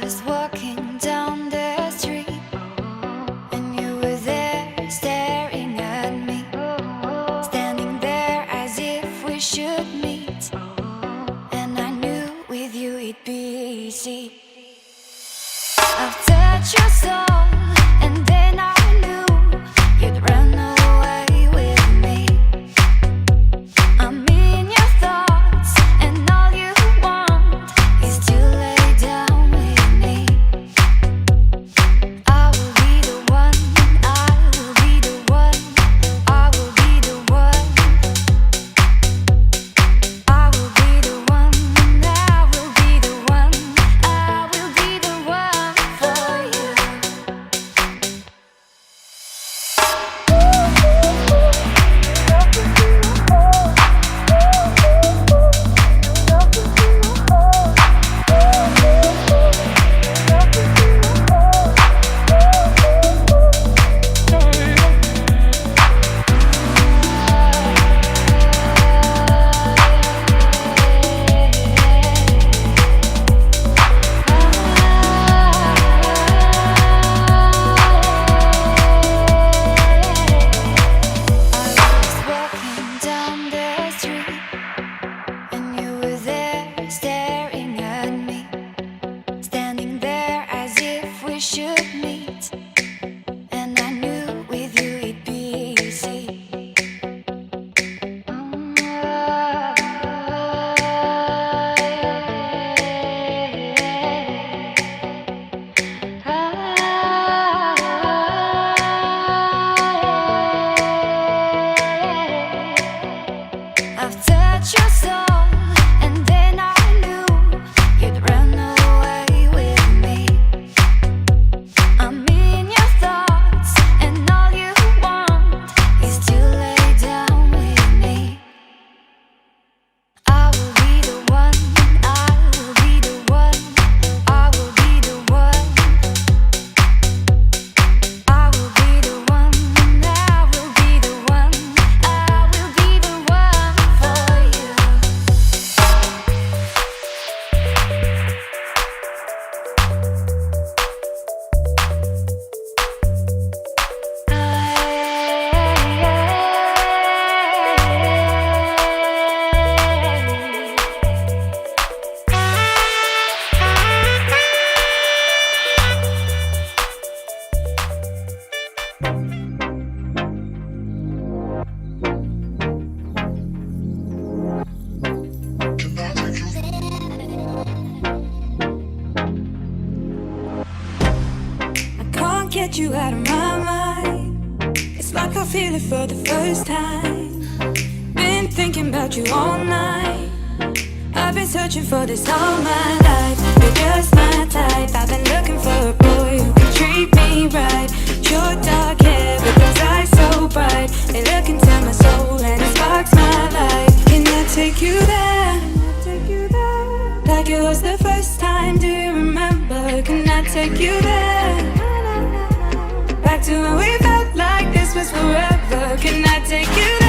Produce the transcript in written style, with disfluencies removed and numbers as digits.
was walking down the street, and you were there staring at me, standing there as if we should meet. And I knew with you it'd be easy. I've touched your soul, and then I knew you'd run away with me. I'm in your thoughts, and all you want is to lay down with me. I will be the one, I will be the one, I will be the one. I will be the one, I will be the one, I will be the one for you. Walking down the street, and you were there staring at me, standing there as if we should meet. And I knew with you it'd be easy. I've touched your soul, and then I knew you'd run away with me. I'm in your thoughts, and all you want is to lay down with me. I will be the one, I will be the one, I will be the one. I will be the one, I will be the one, I will be the one for you. I can't get you out of my mind. It's like I feel it for the first time. Been thinking about you all night. I've been searching for this all my life. You're just my type. I've been looking for a boy who can treat me right. Your dark hair with those eyes so bright, they look into my soul and it sparks my life. Can I take you there? Like it was the first time, do you remember? Can I take you there? Back to when we felt like this was forever. Can I take you there?